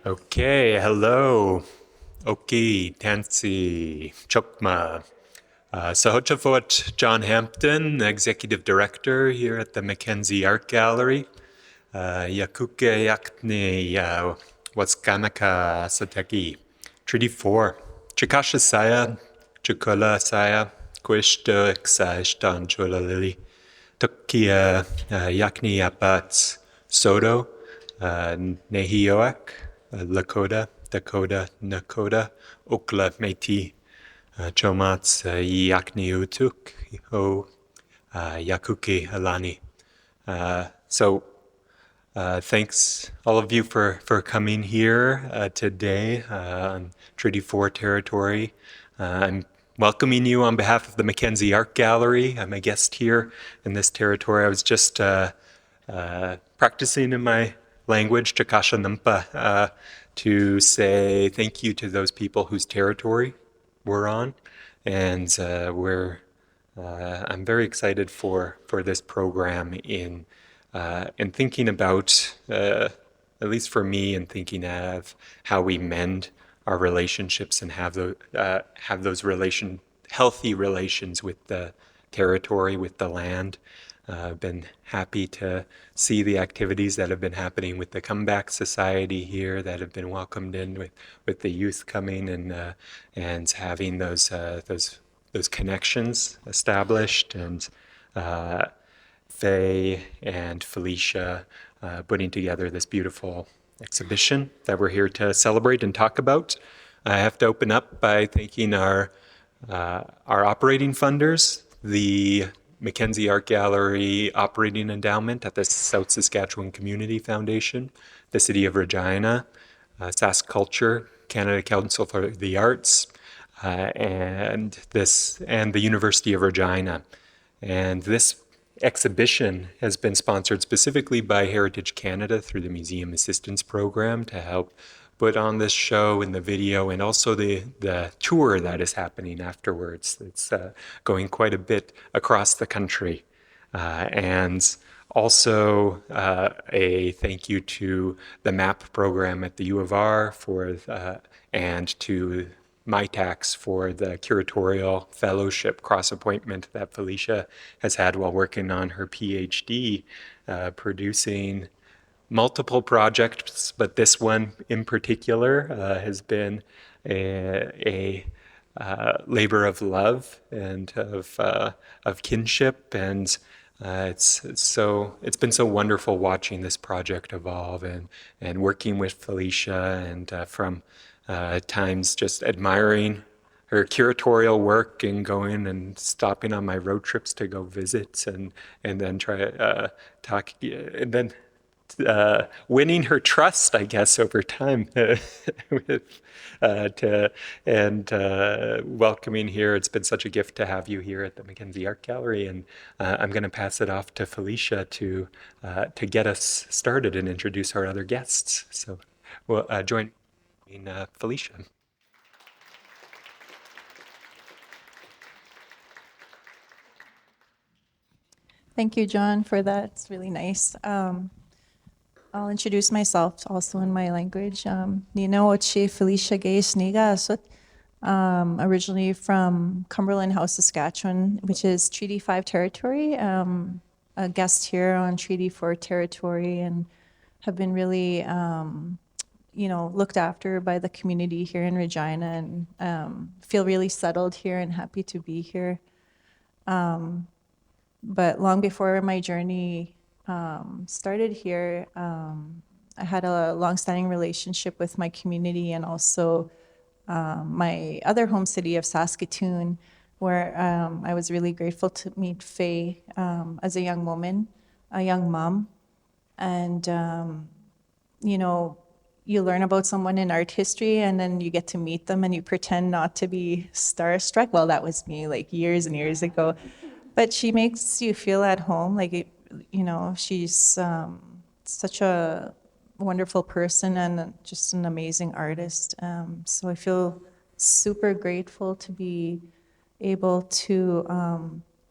Okay, hello. Oki, Tansy, Chokma. Sahotafot John Hampton, Executive Director here at the Mackenzie Art Gallery. Yakuke Yakne Waskanaka Sateki. Treaty 4. Chikasha Saya, Chukula Saya, Quishta Xaishtan Chula Lily. Tukia Yakni Apats Soto, Nehioak, Lakota, Dakota, Nakota, Okla Métis, Chomats, Yakni Utuk, O Yakuki Alani. Thanks all of you for coming here today on Treaty 4 territory. I'm welcoming you on behalf of the Mackenzie Art Gallery. I'm a guest here in this territory. I was just practicing in my language, Chakasha Nampa, to say thank you to those people whose territory we're on. And I'm very excited for this program in thinking about, at least for me, in thinking of how we mend our relationships and have those healthy relations with the territory, with the land. I've been happy to see the activities that have been happening with the Comeback Society here, that have been welcomed in with the youth coming and having those connections established, and Faye and Felicia putting together this beautiful exhibition that we're here to celebrate and talk about. I have to open up by thanking our operating funders, the Mackenzie Art Gallery Operating Endowment at the South Saskatchewan Community Foundation, the City of Regina, Sask Culture, Canada Council for the Arts, and the University of Regina. And this exhibition has been sponsored specifically by Heritage Canada through the Museum Assistance Program to help put on this show and the video, and also the tour that is happening afterwards. It's going quite a bit across the country. And also a thank you to the MAP program at the U of R and to MyTax for the curatorial fellowship cross-appointment that Felicia has had while working on her PhD, producing multiple projects, but this one in particular has been a labor of love and of kinship, and it's been so wonderful watching this project evolve and working with Felicia, and from times just admiring her curatorial work and going and stopping on my road trips to go visit, and then try talk and then winning her trust, I guess, over time, with welcoming here. It's been such a gift to have you here at the Mackenzie Art Gallery, and I'm going to pass it off to Felicia to get us started and introduce our other guests. So, well, join me, Felicia. Thank you, John, for that. It's really nice. I'll introduce myself also in my language. Nino Oche Felicia Gais Niga Asut, originally from Cumberland House, Saskatchewan, which is Treaty 5 territory. A guest here on Treaty 4 territory, and have been really, looked after by the community here in Regina, and feel really settled here and happy to be here. But long before my journey started here, I had a long-standing relationship with my community, and also my other home city of Saskatoon, where I was really grateful to meet Faye as a young woman, a young mom. And, you learn about someone in art history, and then you get to meet them and you pretend not to be starstruck. Well, that was me like years and years ago. But she makes you feel at home, she's such a wonderful person and just an amazing artist. So I feel super grateful to be able to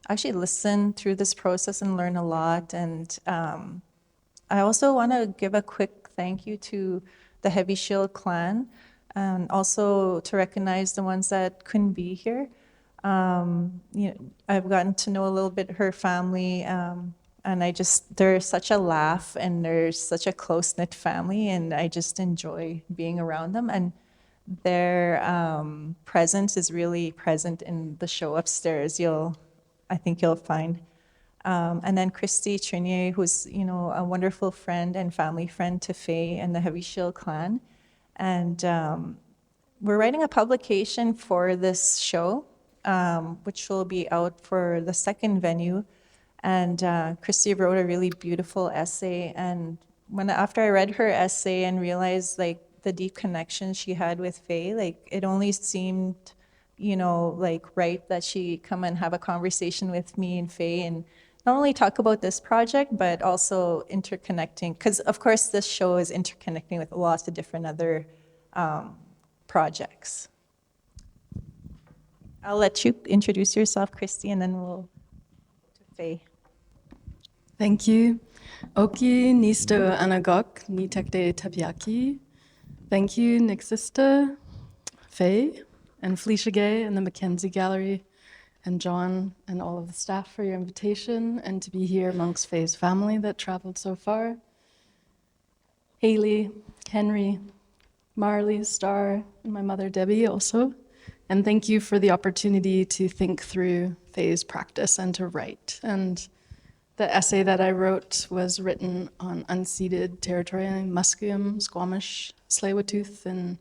actually listen through this process and learn a lot. And I also want to give a quick thank you to the Heavy Shield clan, and also to recognize the ones that couldn't be here. I've gotten to know a little bit her family, and they're such a laugh and they're such a close-knit family, and I just enjoy being around them. And their presence is really present in the show upstairs. I think you'll find. And then Christy Trinier, who's a wonderful friend and family friend to Faye and the Heavy Shield clan. And we're writing a publication for this show, which will be out for the second venue. And Christy wrote a really beautiful essay. And after I read her essay and realized like the deep connection she had with Faye, like it only seemed, like right that she come and have a conversation with me and Faye and not only talk about this project, but also interconnecting, because of course this show is interconnecting with lots of different other projects. I'll let you introduce yourself, Christy, and then we'll to Faye. Thank you. Oki nisto anagok ni tekte tabiaki. Thank you, Nixista, Faye, and Felicia Gay, and the Mackenzie Gallery, and John, and all of the staff for your invitation, and to be here amongst Faye's family that traveled so far. Haley, Henry, Marley, Star, and my mother Debbie also. And thank you for the opportunity to think through Faye's practice and to write. And the essay that I wrote was written on unceded territory in Musqueam, Squamish, Tsleil-Waututh, and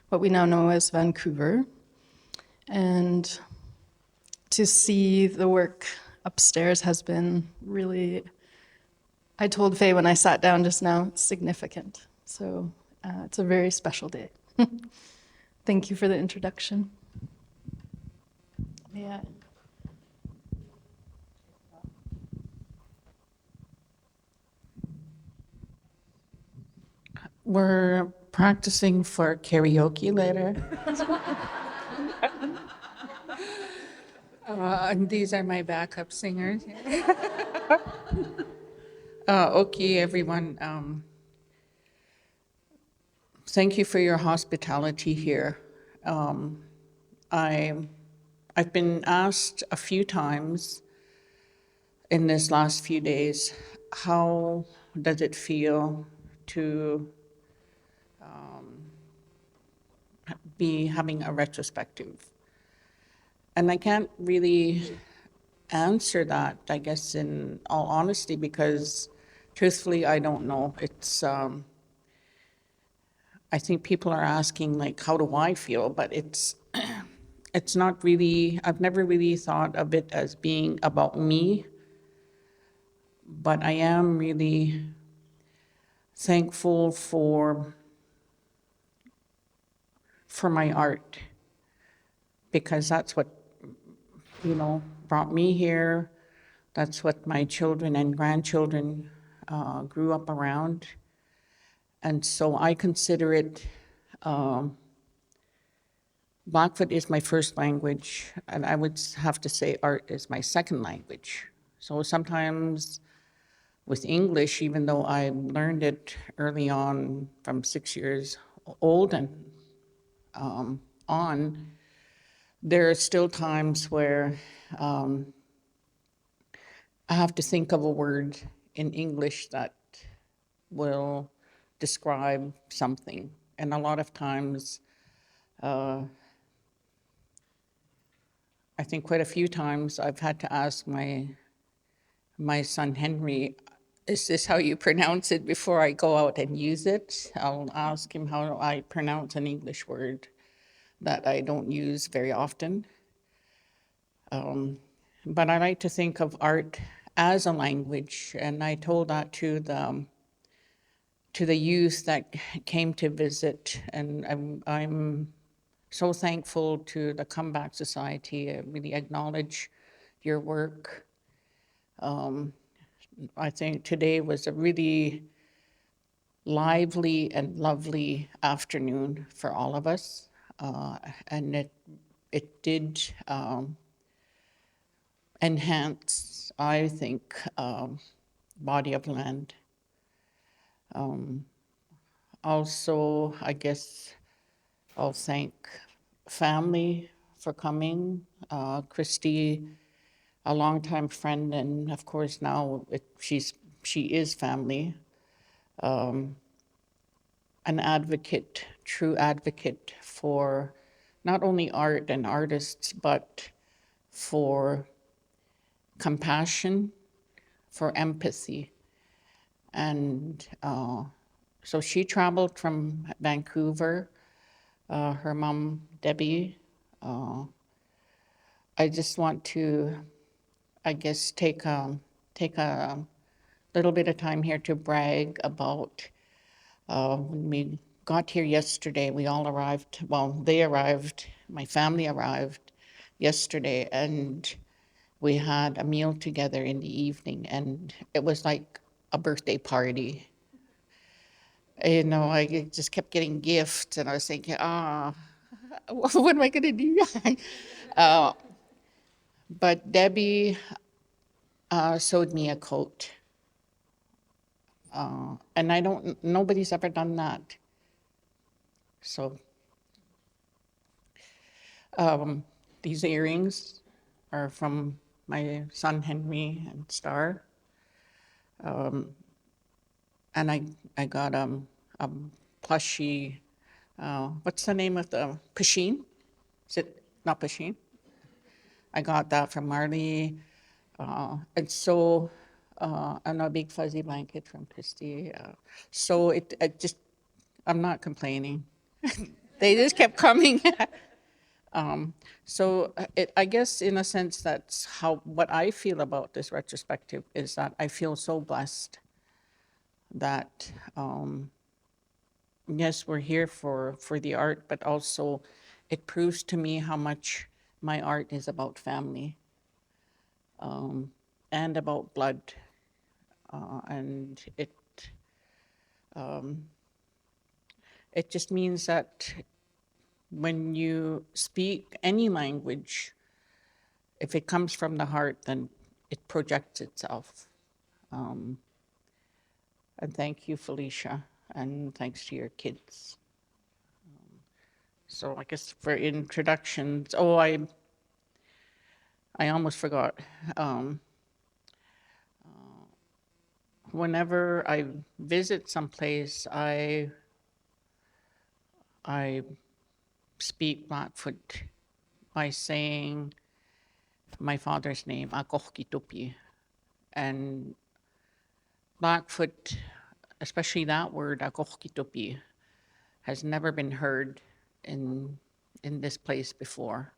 what we now know as Vancouver. And to see the work upstairs has been really, I told Faye when I sat down just now, significant. So it's a very special day. Thank you for the introduction. Yeah. We're practicing for karaoke later. And these are my backup singers. Okay, everyone. Thank you for your hospitality here. I've been asked a few times in this last few days, how does it feel to be having a retrospective? And I can't really answer that, I guess, in all honesty, because truthfully, I don't know. It's, I think people are asking, like, how do I feel? But it's not really, I've never really thought of it as being about me, but I am really thankful for my art, because that's what, brought me here. That's what my children and grandchildren grew up around. And so I consider it, Blackfoot is my first language, and I would have to say art is my second language. So sometimes with English, even though I learned it early on from 6 years old and on, there are still times where I have to think of a word in English that will describe something. And a lot of times, I think quite a few times, I've had to ask my son Henry, is this how you pronounce it, before I go out and use it? I'll ask him how I pronounce an English word that I don't use very often. But I like to think of art as a language, and I told that to the youth that came to visit, and I'm so thankful to the Comeback Society. I really acknowledge your work. I think today was a really lively and lovely afternoon for all of us, and it did enhance, I think, body of land. Also, I guess I'll thank family for coming. Christy, a longtime friend, and of course now she is family. An advocate, true advocate for not only art and artists, but for compassion, for empathy. And so she traveled from Vancouver, her mom, Debbie. I just want to, I guess, take a little bit of time here to brag about when we got here yesterday. We all arrived, well, they arrived, my family arrived yesterday, and we had a meal together in the evening, and it was like a birthday party. You know, I just kept getting gifts, and I was thinking, what am I going to do? But Debbie sewed me a coat. And nobody's ever done that. So these earrings are from my son Henry and Star. And I got a plushy, what's the name of the, Pasheen? Is it not Pasheen? I got that from Marley. And so, and a big fuzzy blanket from Christy. So it just, I'm not complaining. They just kept coming. So I guess in a sense, that's what I feel about this retrospective is that I feel so blessed that, yes, we're here for the art, but also it proves to me how much my art is about family, and about blood. And it just means that when you speak any language, if it comes from the heart, then it projects itself. And thank you, Felicia, and thanks to your kids. So I guess for introductions, I almost forgot. Whenever I visit someplace, I speak Blackfoot by saying my father's name, Akohkitupi. And Blackfoot, especially that word, Akohkitupi, has never been heard in this place before.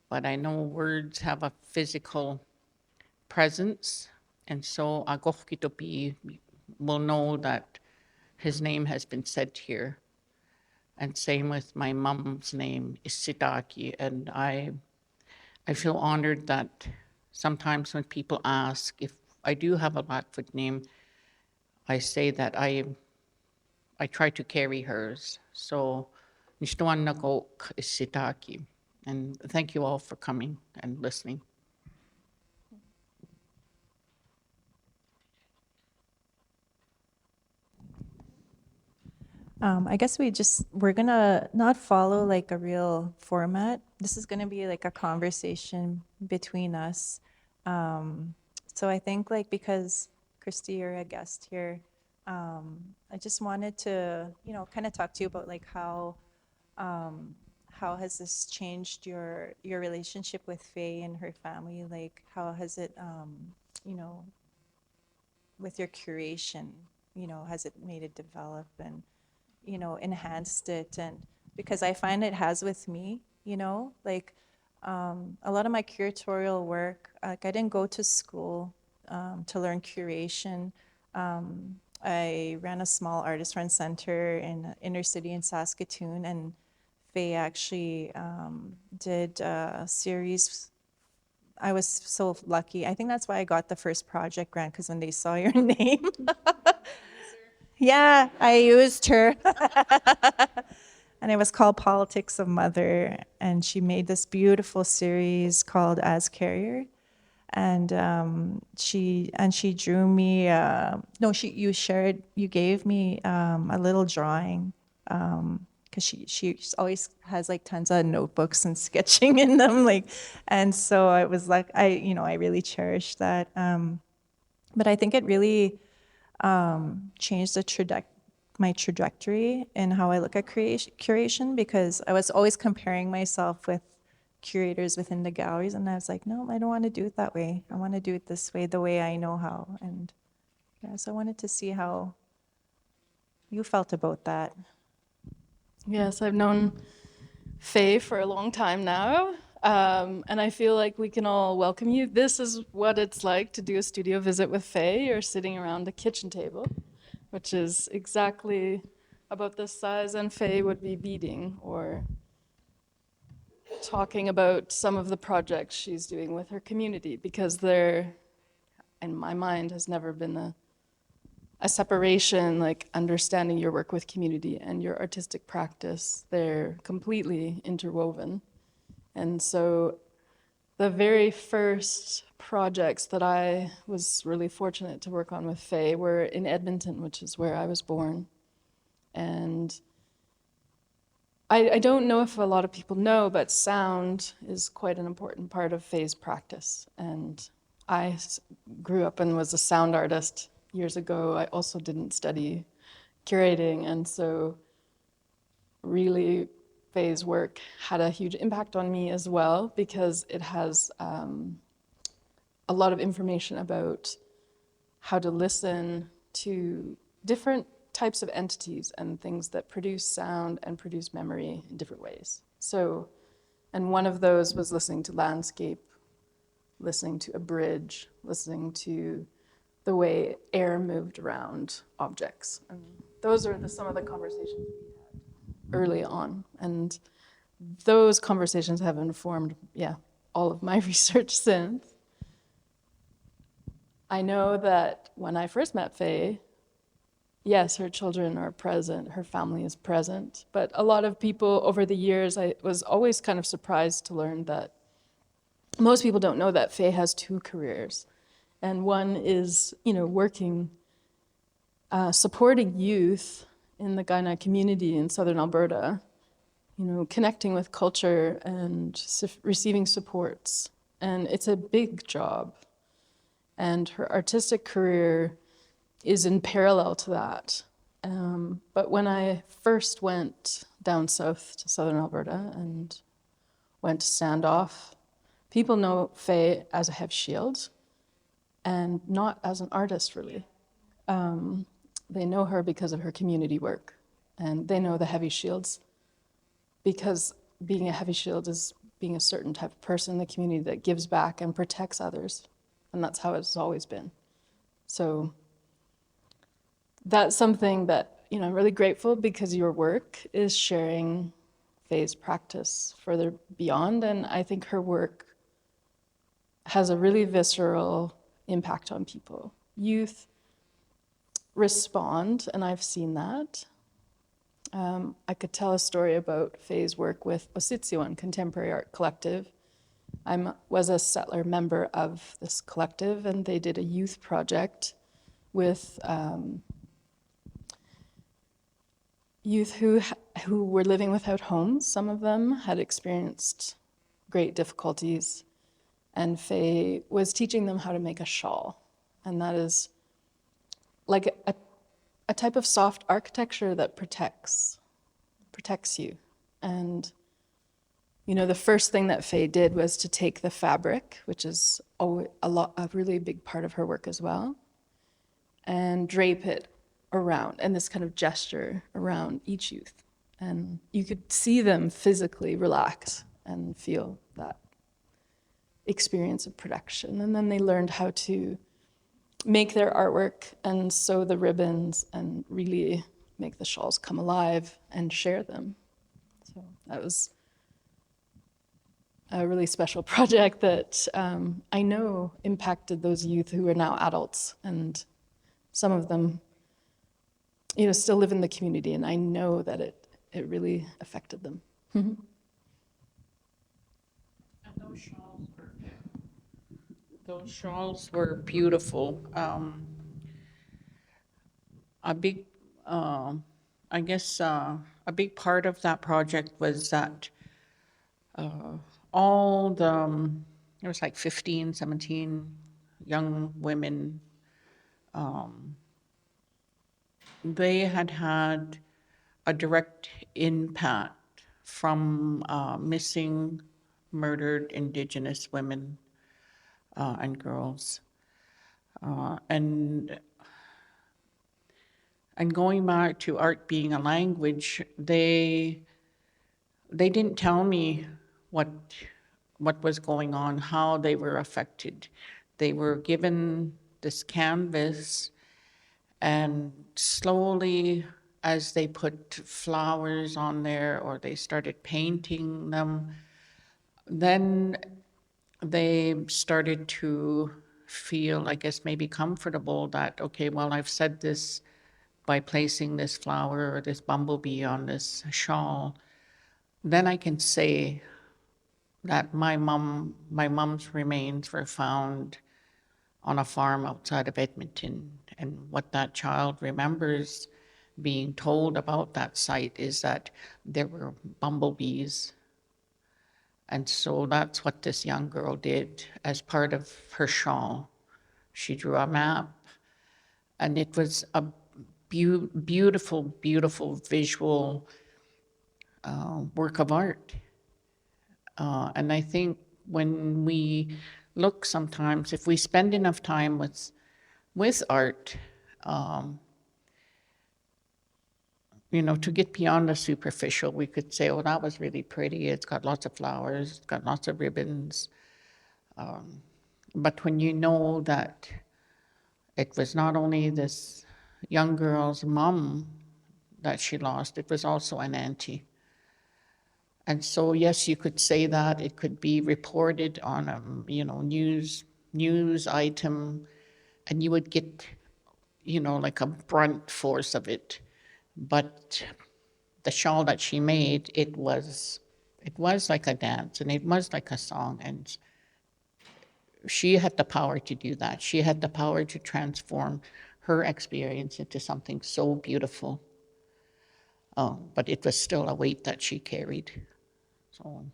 But I know words have a physical presence, and so Akohkitupi will know that his name has been said here. And same with my mom's name, Isitaki. And I feel honored that sometimes when people ask if I do have a Blackfoot name, I say that I try to carry hers. So, Nishtuan Nagok Isitaki. And thank you all for coming and listening. I guess we're gonna not follow like a real format. This is gonna be like a conversation between us. So I think like because Christy, you're a guest here, I just wanted to, kind of talk to you about like how has this changed your relationship with Faye and her family? Like how has it, with your curation, has it made it develop and enhanced it? And because I find it has with me, like a lot of my curatorial work, like I didn't go to school to learn curation. I ran a small artist run center in inner city in Saskatoon, and Faye actually did a series. I was so lucky. I think that's why I got the first project grant, because when they saw your name, yeah, I used her. And it was called Politics of Mother. And she made this beautiful series called As Carrier. and she drew me. No, you gave me a little drawing because she always has like tons of notebooks and sketching in them, like, and so I was like, I really cherished that. But I think it really changed my trajectory in how I look at curation, because I was always comparing myself with curators within the galleries, and I was like, no, I don't want to do it that way. I want to do it this way, the way I know how. And yeah, so I wanted to see how you felt about that. Yes, I've known Faye for a long time now, and I feel like we can all welcome you. This is what it's like to do a studio visit with Faye. You're sitting around a kitchen table, which is exactly about the size, and Faye would be beading or talking about some of the projects she's doing with her community, because there, in my mind, has never been a separation, like understanding your work with community and your artistic practice. They're completely interwoven. And so the very first projects that I was really fortunate to work on with Faye were in Edmonton, which is where I was born. And I don't know if a lot of people know, but sound is quite an important part of Faye's practice. And I grew up and was a sound artist years ago. I also didn't study curating, and so really Faye's work had a huge impact on me as well, because it has a lot of information about how to listen to different types of entities and things that produce sound and produce memory in different ways. So, and one of those was listening to landscape, listening to a bridge, listening to the way air moved around objects. And those are some of the conversations we had early on. And those conversations have informed, all of my research since. I know that when I first met Faye, yes, her children are present, her family is present, but a lot of people over the years, I was always kind of surprised to learn that most people don't know that Faye has two careers. And one is, working, supporting youth in the Kainai community in southern Alberta, connecting with culture and receiving supports. And it's a big job. And her artistic career is in parallel to that. But when I first went down south to southern Alberta and went to Standoff, people know Faye as a Hev Shield and not as an artist, really. They know her because of her community work, and they know the Heavy Shields because being a Heavy Shield is being a certain type of person in the community that gives back and protects others, and that's how it's always been. So that's something that, I'm really grateful, because your work is sharing Faye's practice further beyond, and I think her work has a really visceral impact on people. Youth respond, and I've seen that. I could tell a story about Faye's work with Ositsioan Contemporary Art Collective. I was a settler member of this collective, and they did a youth project with youth who were living without homes. Some of them had experienced great difficulties, and Faye was teaching them how to make a shawl. And that is like a type of soft architecture that protects you. And the first thing that Faye did was to take the fabric, which is a really big part of her work as well, and drape it around, and this kind of gesture around each youth. And you could see them physically relax and feel that experience of production. And then they learned how to make their artwork and sew the ribbons and really make the shawls come alive and share them. So that was a really special project that I know impacted those youth who are now adults, and some of them still live in the community, and I know that it really affected them. And those shawls Those shawls were beautiful. A big, I guess, a big part of that project was that all the, there was like 15, 17 young women. They had had a direct impact from missing, murdered Indigenous women and girls. And going back to art being a language, they didn't tell me what was going on, how they were affected. They were given this canvas, and slowly, as they put flowers on there or they started painting them, then they started to feel, I guess, maybe comfortable that, okay, well, I've said this by placing this flower or this bumblebee on this shawl. Then I can say that my mom's remains were found on a farm outside of Edmonton. And what that child remembers being told about that site is that there were bumblebees. And so that's what this young girl did as part of her shawl. She drew a map, and it was a beautiful, beautiful visual work of art. And I think when we look sometimes, if we spend enough time with art, you know, to get beyond the superficial, we could say, oh, that was really pretty. It's got lots of flowers, it's got lots of ribbons. But when you know that it was not only this young girl's mom that she lost, it was also an auntie. And so, yes, you could say that it could be reported on a, you know, news item, and you would get, you know, like a brunt force of it. But the shawl that she made, it was like a dance, and it was like a song, and she had the power to do that. She had the power to transform her experience into something so beautiful. But it was still a weight that she carried. So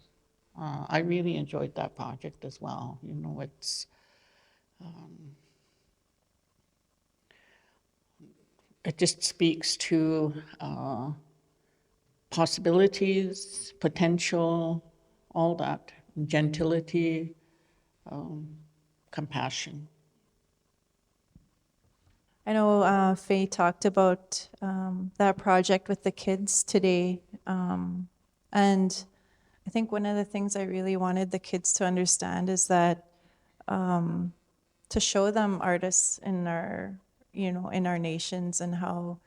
I really enjoyed that project as well. You know, it just speaks to possibilities, potential, all that, gentility, compassion. I know Faye talked about that project with the kids today. And I think one of the things I really wanted the kids to understand is that to show them artists in our, you know, in our nations, and how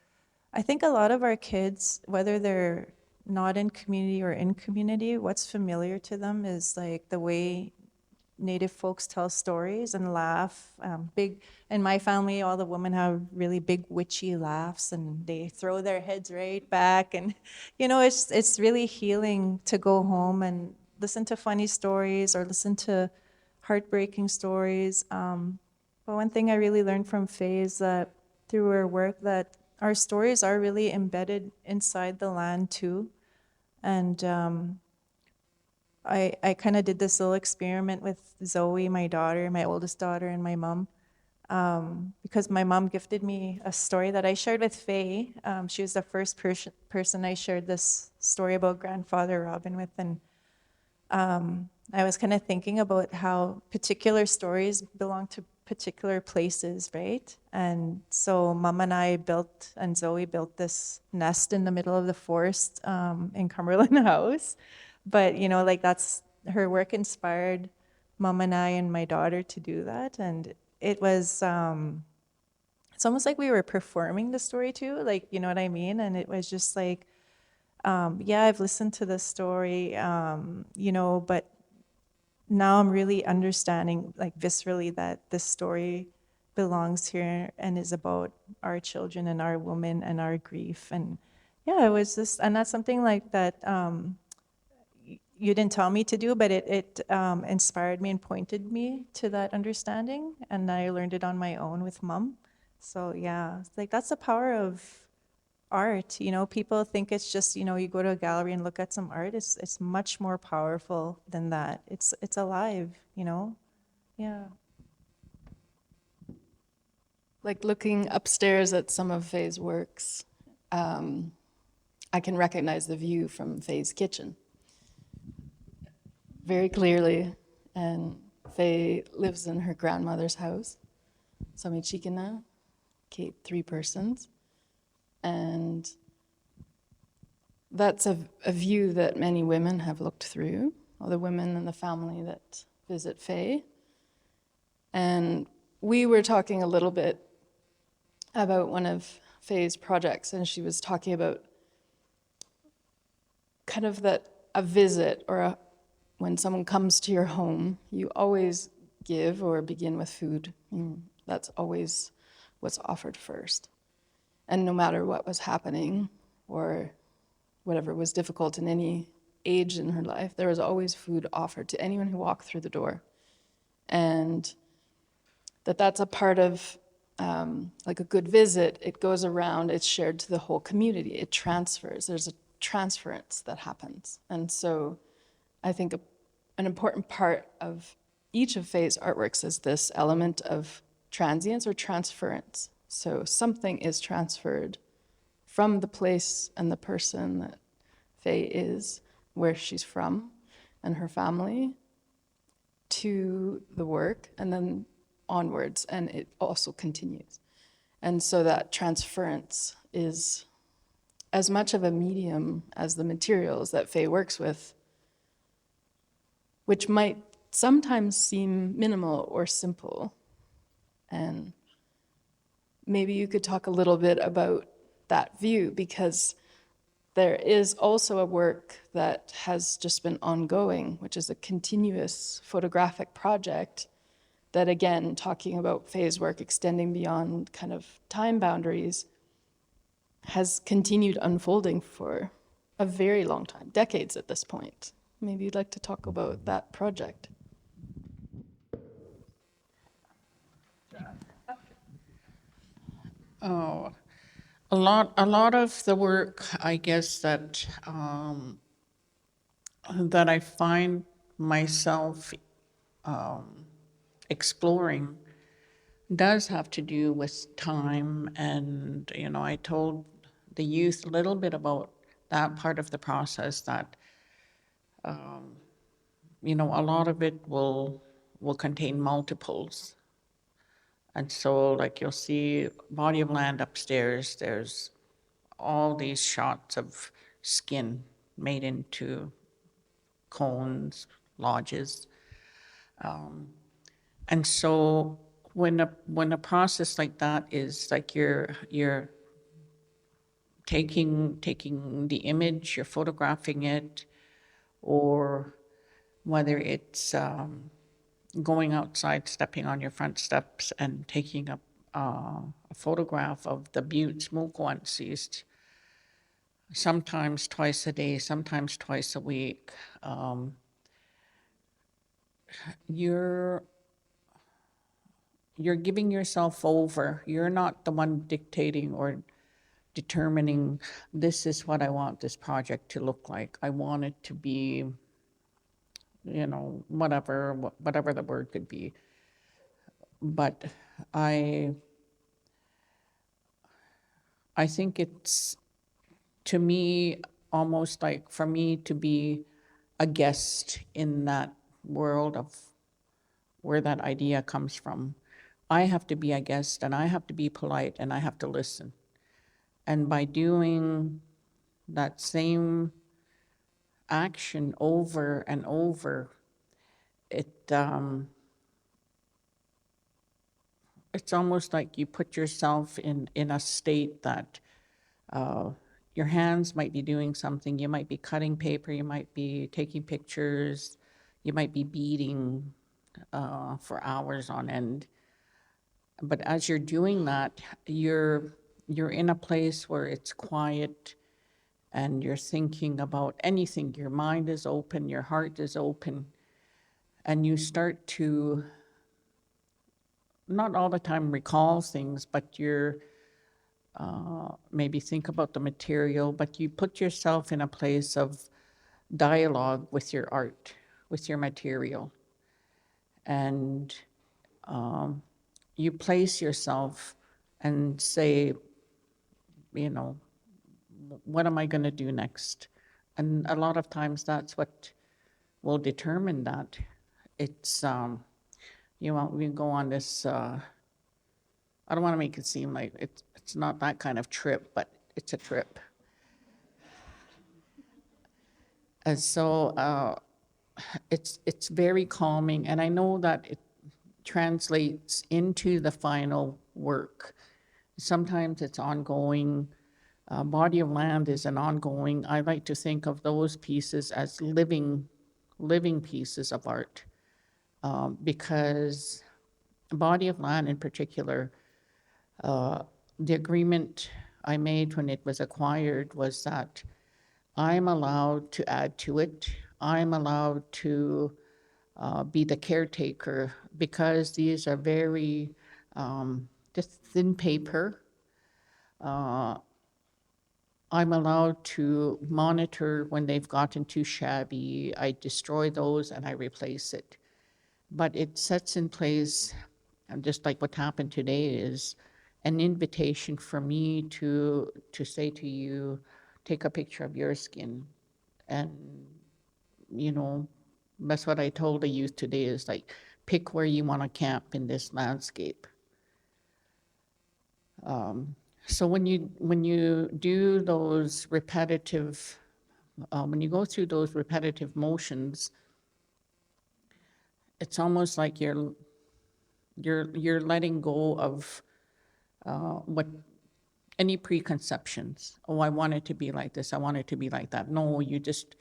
I think a lot of our kids, whether they're not in community or in community, what's familiar to them is like the way Native folks tell stories and laugh. Big in my family, all the women have really big witchy laughs, and they throw their heads right back. And you know, it's really healing to go home and listen to funny stories or listen to heartbreaking stories. But one thing I really learned from Faye is that through her work, that our stories are really embedded inside the land too. And I kind of did this little experiment with Zoe, my daughter, my oldest daughter, and my mom, because my mom gifted me a story that I shared with Faye. She was the first person I shared this story about Grandfather Robin with, and I was kind of thinking about how particular stories belong to particular places, right? And so Mom and I built, and Zoe built this nest in the middle of the forest in Cumberland House. But, you know, like that's, her work inspired Mom and I and my daughter to do that. And it was, it's almost like we were performing the story too, like, you know what I mean? And it was just like, yeah, I've listened to the story, you know, but now I'm really understanding, like viscerally, that this story belongs here and is about our children and our women and our grief. And yeah, it was just, and that's something like that, you didn't tell me to do, but it inspired me and pointed me to that understanding. And I learned it on my own with mom. So yeah, it's like that's the power of art. You know, people think it's just, you know, you go to a gallery and look at some art. It's much more powerful than that. It's alive, you know? Yeah. Like looking upstairs at some of Faye's works, I can recognize the view from Faye's kitchen very clearly. And Faye lives in her grandmother's house, Samichikana, Kate, 3 persons. And that's a view that many women have looked through, all the women in the family that visit Faye. And we were talking a little bit about one of Faye's projects, and she was talking about kind of that a visit or when someone comes to your home, you always give or begin with food. That's always what's offered first. And no matter what was happening or whatever was difficult in any age in her life, there was always food offered to anyone who walked through the door. And that's a part of like a good visit. It goes around, it's shared to the whole community. It transfers. There's a transference that happens. And so I think an important part of each of Faye's artworks is this element of transience or transference. So something is transferred from the place and the person that Faye is, where she's from, and her family, to the work, and then onwards, and it also continues. And so that transference is as much of a medium as the materials that Faye works with, which might sometimes seem minimal or simple. And maybe you could talk a little bit about that view, because there is also a work that has just been ongoing, which is a continuous photographic project that, again, talking about Faye's work extending beyond kind of time boundaries, has continued unfolding for a very long time, decades at this point. Maybe you'd like to talk about that project. Oh, a lot of the work, I guess, that I find myself exploring does have to do with time. And, you know, I told the youth a little bit about that part of the process, that, you know, a lot of it will contain multiples. And so, like, you'll see body of land upstairs, there's all these shots of skin made into cones, lodges. And so when a process like that is like you're taking the image, you're photographing it, or whether it's going outside, stepping on your front steps and taking a photograph of the buttes Mukwansis, sometimes twice a day, sometimes twice a week. You're giving yourself over. You're not the one dictating or determining, this is what I want this project to look like. I want it to be, you know, whatever the word could be. But I think it's, to me, almost like for me to be a guest in that world of where that idea comes from. I have to be a guest, and I have to be polite, and I have to listen. And by doing that same action over and over, it's almost like you put yourself in a state that your hands might be doing something. You might be cutting paper, you might be taking pictures, you might be beading for hours on end. But as you're doing that, you're in a place where it's quiet and you're thinking about anything. Your mind is open, your heart is open, and you start to not all the time recall things, but you're maybe think about the material, but you put yourself in a place of dialogue with your art, with your material. And you place yourself and say, you know, what am I going to do next? And a lot of times that's what will determine that. It's, you know, we go on this, I don't want to make it seem like it's not that kind of trip, but it's a trip. And so it's very calming, and I know that it translates into the final work. Sometimes it's ongoing. Body of Land is an ongoing. I like to think of those pieces as living pieces of art, because Body of Land in particular, the agreement I made when it was acquired was that I'm allowed to add to it. I'm allowed to be the caretaker, because these are very just thin paper. I'm allowed to monitor when they've gotten too shabby. I destroy those and I replace it. But it sets in place, and just like what happened today, is an invitation for me to say to you, take a picture of your skin. And, you know, that's what I told the youth today, is like, pick where you want to camp in this landscape. So when you do those repetitive, when you go through those repetitive motions, it's almost like you're letting go of what any preconceptions. Oh, I want it to be like this. I want it to be like that. No, you just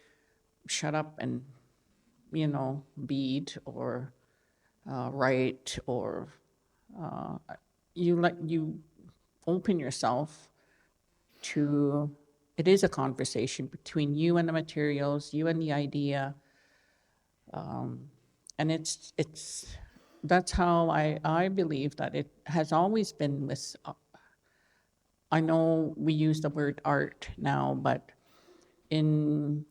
shut up and, you know, bead or write, or you open yourself to, it is a conversation between you and the materials, you and the idea. And it's that's how I believe that it has always been with, I know we use the word art now, but in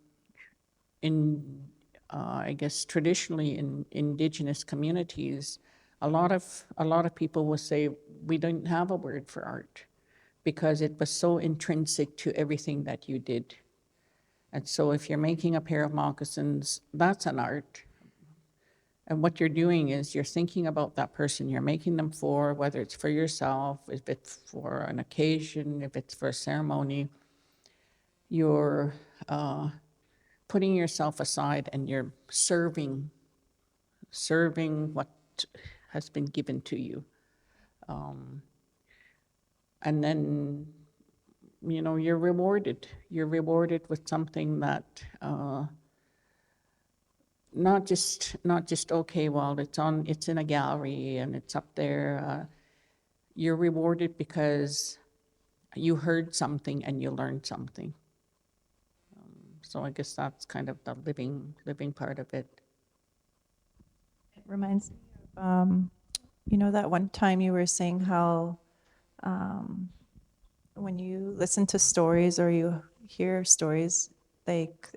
I guess traditionally in Indigenous communities, a lot of people will say we don't have a word for art because it was so intrinsic to everything that you did. And so if you're making a pair of moccasins, that's an art. And what you're doing is you're thinking about that person you're making them for, whether it's for yourself, if it's for an occasion, if it's for a ceremony. You're putting yourself aside and you're serving what has been given to you. And then, you know, you're rewarded. You're rewarded with something that not just okay, well, it's in a gallery and it's up there. You're rewarded because you heard something and you learned something. So I guess that's kind of the living part of it. It reminds me of, you know, that one time you were saying how when you listen to stories or you hear stories, like,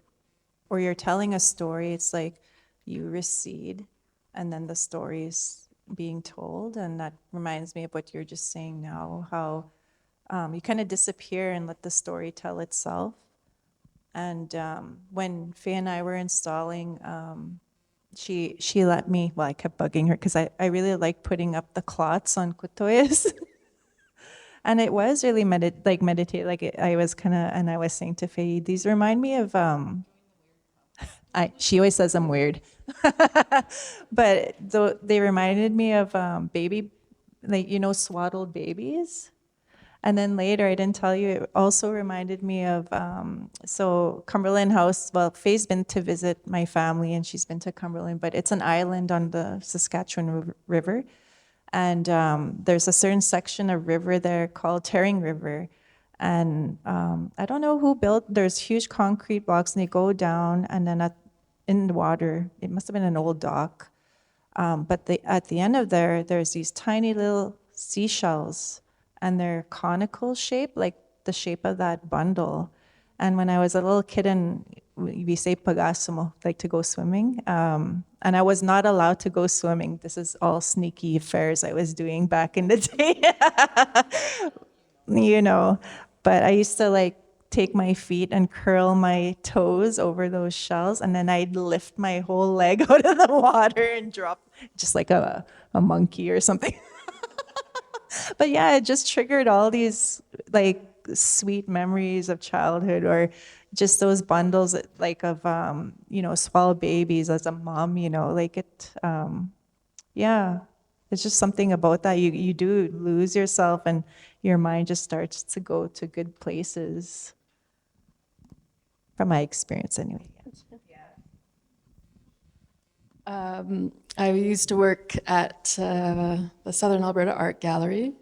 or you're telling a story, it's like you recede and then the story's being told. And that reminds me of what you're just saying now, how you kind of disappear and let the story tell itself. And when Faye and I were installing, she let me, well, I kept bugging her because I really like putting up the clots on kutoyas. And it was really meditate. Like I was kind of, and I was saying to Faye, these remind me of, she always says I'm weird. But they reminded me of baby, like, you know, swaddled babies. And then later, I didn't tell you, it also reminded me of, so Cumberland House, well, Faye's been to visit my family and she's been to Cumberland, but it's an island on the Saskatchewan River. And there's a certain section of river there called Tering River. And I don't know who built, there's huge concrete blocks and they go down and then in the water, it must have been an old dock. But at the end of there's these tiny little seashells and they're conical shape, like the shape of that bundle. And when I was a little kid and we say pagasumo, like to go swimming, and I was not allowed to go swimming. This is all sneaky affairs I was doing back in the day. You know, but I used to like take my feet and curl my toes over those shells, and then I'd lift my whole leg out of the water and drop just like a monkey or something. But yeah, it just triggered all these like sweet memories of childhood, or just those bundles like of you know, swallow babies as a mom, you know, like it yeah, it's just something about that. You do lose yourself and your mind just starts to go to good places. From my experience anyway. I used to work at the Southern Alberta Art Gallery,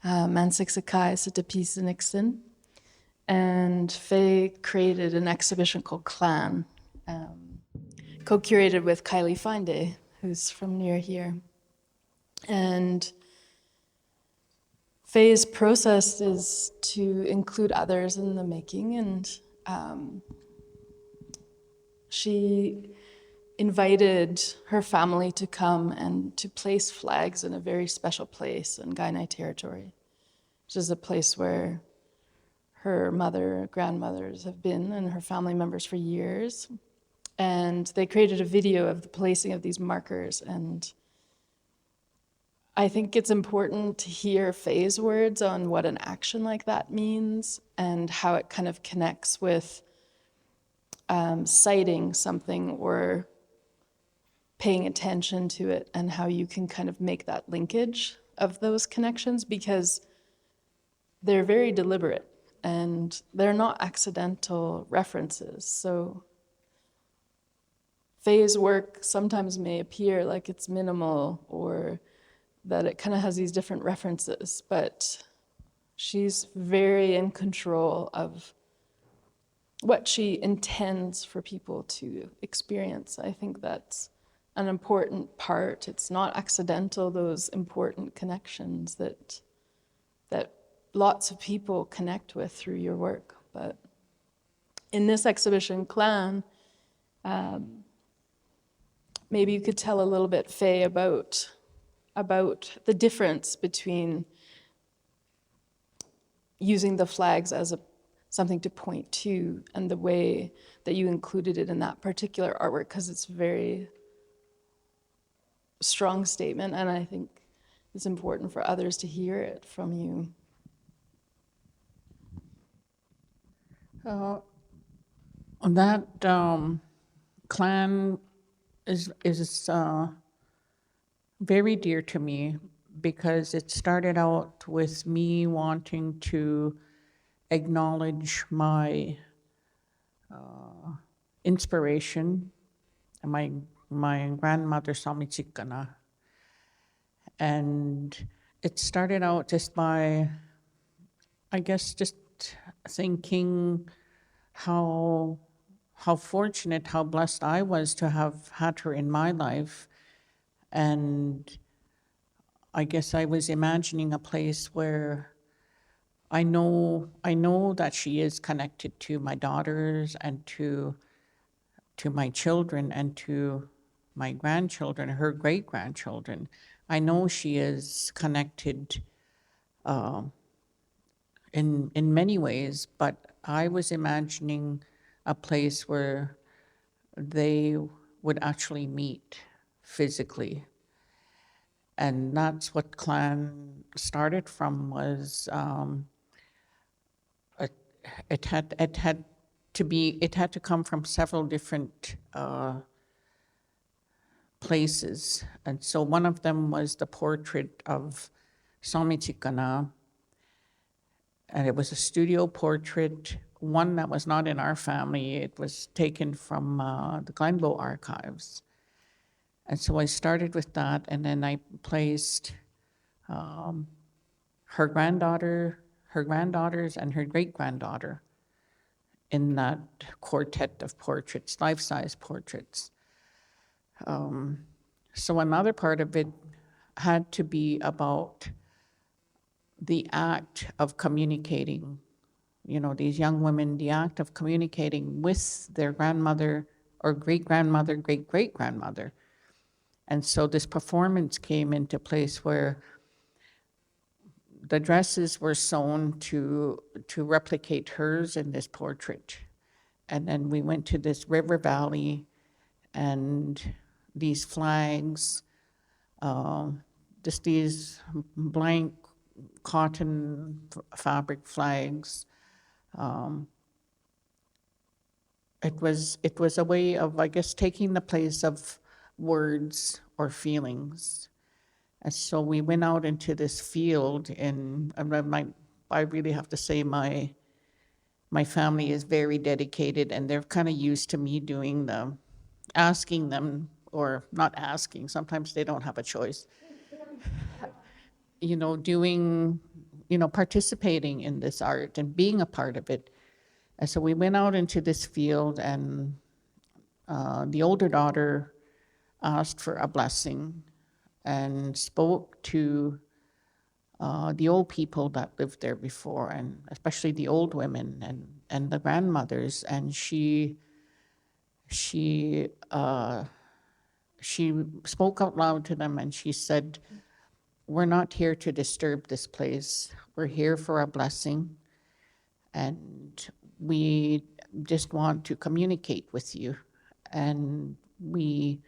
Mansiksakai Sitapisa Nixon, and Faye created an exhibition called Clan, co-curated with Kylie Finde, who's from near here. And Faye's process is to include others in the making, and she invited her family to come and to place flags in a very special place in Kainai territory, which is a place where her mother, grandmothers have been, and her family members for years. And they created a video of the placing of these markers. And I think it's important to hear Faye's words on what an action like that means and how it kind of connects with citing something or paying attention to it, and how you can kind of make that linkage of those connections, because they're very deliberate and they're not accidental references. So Faye's work sometimes may appear like it's minimal or that it kind of has these different references, but she's very in control of what she intends for people to experience. I think that's an important part. It's not accidental, those important connections that lots of people connect with through your work. But in this exhibition, Clan, maybe you could tell a little bit, Faye, about the difference between using the flags as something to point to and the way that you included it in that particular artwork, because it's a very strong statement, and I think it's important for others to hear it from you. That clan is very dear to me, because it started out with me wanting to acknowledge my inspiration, my grandmother Samichikana. And it started out just by, I guess, just thinking how fortunate, how blessed I was to have had her in my life. And I guess I was imagining a place where I know that she is connected to my daughters and to my children and to my grandchildren, her great-grandchildren. I know she is connected in many ways, but I was imagining a place where they would actually meet physically. And that's what Clan started from, was it had to come from several different places. And so one of them was the portrait of Samichikana, and it was a studio portrait, one that was not in our family. It was taken from the Glenbow archives. And so I started with that, and then I placed her granddaughter, her granddaughters and her great-granddaughter in that quartet of portraits, life-size portraits. So another part of it had to be about the act of communicating, these young women, the act of communicating with their grandmother or great-grandmother, great-great-grandmother. And so this performance came into place where the dresses were sewn to replicate hers in this portrait. And then we went to this river valley and these flags, just these blank cotton fabric flags. It was a way of, I guess, taking the place of words or feelings. And so we went out into this field, and I really have to say my family is very dedicated, and they're kind of used to me doing asking them, or not asking, sometimes they don't have a choice, doing, participating in this art and being a part of it. And so we went out into this field, and the older daughter asked for a blessing and spoke to the old people that lived there before, and especially the old women and the grandmothers. And she spoke out loud to them, and she said, "We're not here to disturb this place. We're here for a blessing, and we just want to communicate with you. And we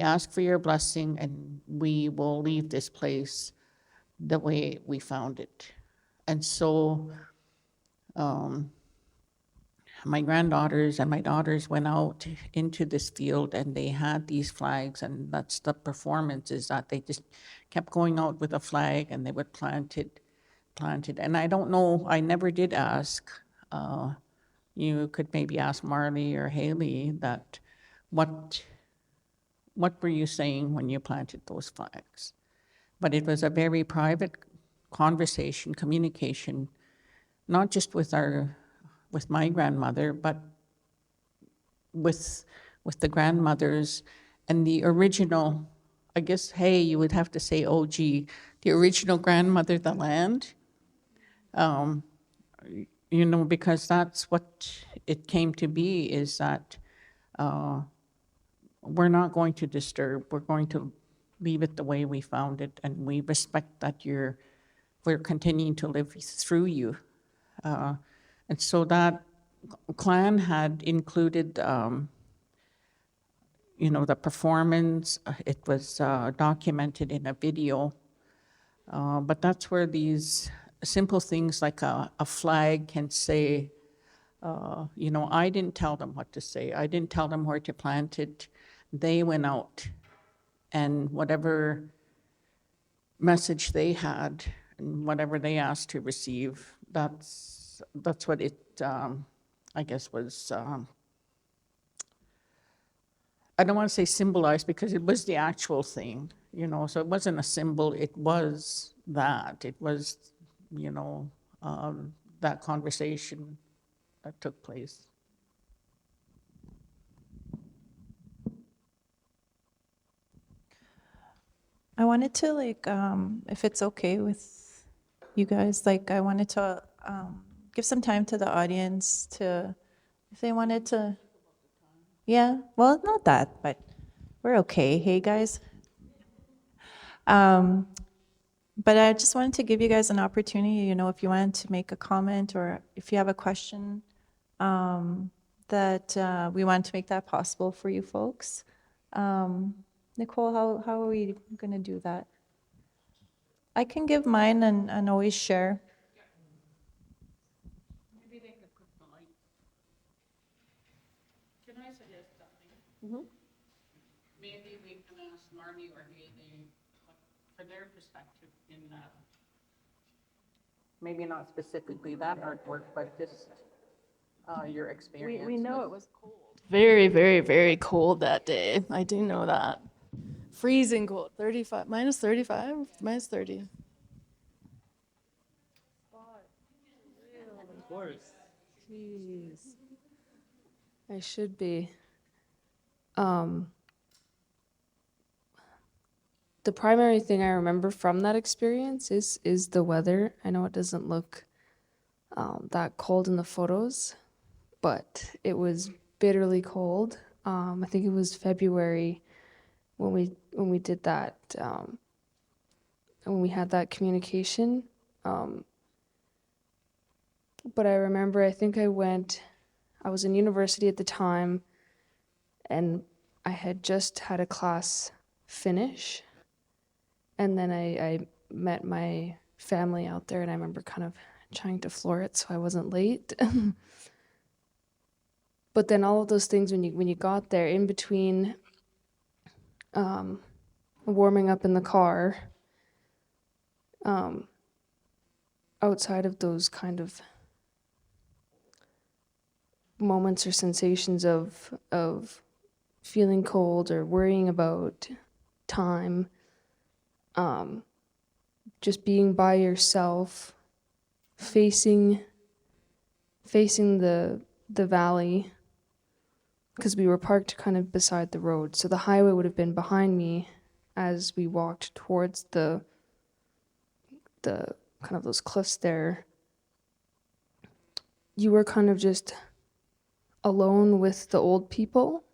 ask for your blessing, and we will leave this place the way we found it." And so my granddaughters and my daughters went out into this field, and they had these flags, and that's the performance, is that they just kept going out with a flag, and they would plant it. And I don't know, I never did ask. You could maybe ask Marley or Haley that, what were you saying when you planted those flags? But it was a very private conversation, communication, not just with my grandmother, but with the grandmothers and the original, I guess, hey, you would have to say OG, the original grandmother, the land. Because that's what it came to be, is that we're not going to disturb, we're going to leave it the way we found it, and we respect that we're continuing to live through you. And so that clan had included, the performance. It was documented in a video, but that's where these simple things like a flag can say, I didn't tell them what to say. I didn't tell them where to plant it. They went out, and whatever message they had and whatever they asked to receive, that's what it, I guess, was, I don't want to say symbolized, because it was the actual thing, so it wasn't a symbol, it was that. It was, that conversation that took place. I wanted to, if it's okay with you guys, I wanted to give some time to the audience to, if they wanted to. Yeah, well, not that, but we're okay. Hey, guys. But I just wanted to give you guys an opportunity, if you wanted to make a comment, or if you have a question, that we want to make that possible for you folks. Nicole, how are we going to do that? I can give mine and always share. Maybe they could put the light. Can I suggest something? Maybe we can ask Marnie or Haley for their perspective in maybe not specifically that artwork, but just your experience. We know it was cold. Very, very, very cold that day. I do know that. Freezing cold. 35, minus 35, minus 30. Jeez. I should be. Um, the primary thing I remember from that experience is the weather. I know it doesn't look that cold in the photos, but it was bitterly cold. I think it was February when we did that, when we had that communication. Um, but I remember, I think I was in university at the time, and I had just had a class finish, and then I met my family out there, and I remember kind of trying to floor it so I wasn't late. But then all of those things when you got there, in between warming up in the car, outside of those kind of moments or sensations of feeling cold or worrying about time, just being by yourself, facing the valley, because we were parked kind of beside the road, so the highway would have been behind me as we walked towards the kind of those cliffs there. You were kind of just alone with the old people,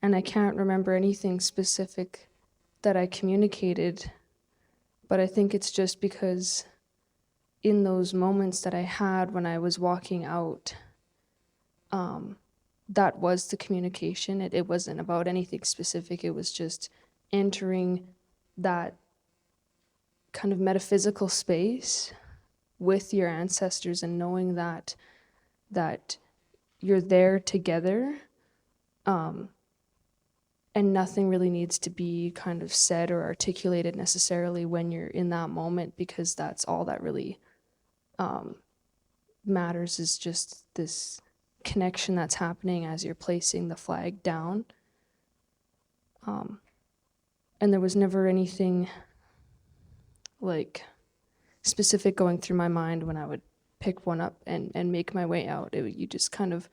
and I can't remember anything specific that I communicated, but I think it's just because in those moments that I had when I was walking out, that was the communication. It wasn't about anything specific. It was just entering that kind of metaphysical space with your ancestors and knowing that you're there together, and nothing really needs to be kind of said or articulated necessarily when you're in that moment, because that's all that really matters, is just this connection that's happening as you're placing the flag down. And there was never anything like specific going through my mind when I would pick one up and make my way out. You just kind of,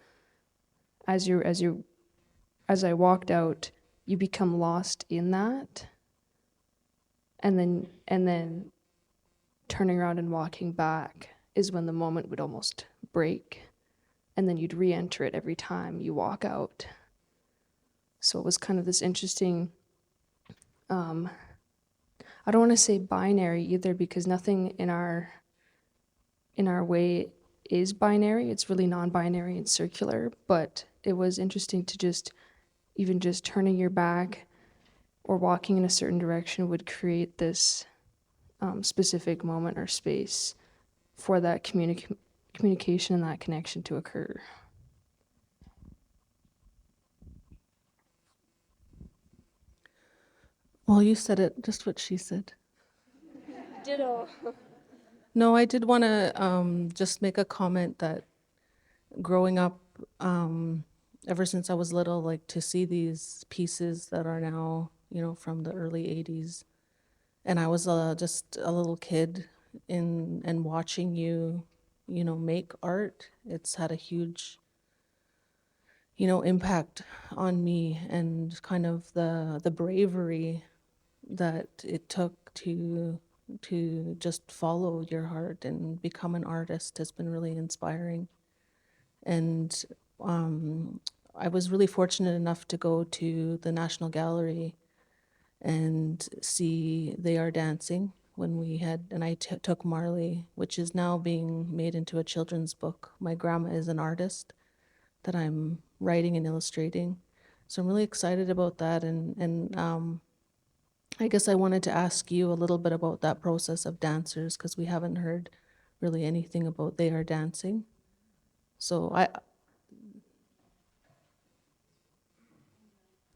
as I walked out, you become lost in that, and then turning around and walking back is when the moment would almost break, and then you'd re-enter it every time you walk out. So it was kind of this interesting, I don't want to say binary either, because nothing in our way is binary. It's really non-binary and circular, but it was interesting to just turning your back or walking in a certain direction would create this specific moment or space for that communication and that connection to occur. Well, you said it, just what she said. Ditto. No, I did want to just make a comment that growing up, ever since I was little, like to see these pieces that are now, from the early 80s. And I was just a little kid and watching you, make art. It's had a huge, impact on me, and kind of the bravery that it took to just follow your heart and become an artist has been really inspiring. And I was really fortunate enough to go to the National Gallery and see They Are Dancing when we had, and I took Marley, which is now being made into a children's book. My grandma is an artist that I'm writing and illustrating. So I'm really excited about that. And I guess I wanted to ask you a little bit about that process of dancers, because we haven't heard really anything about They Are Dancing. So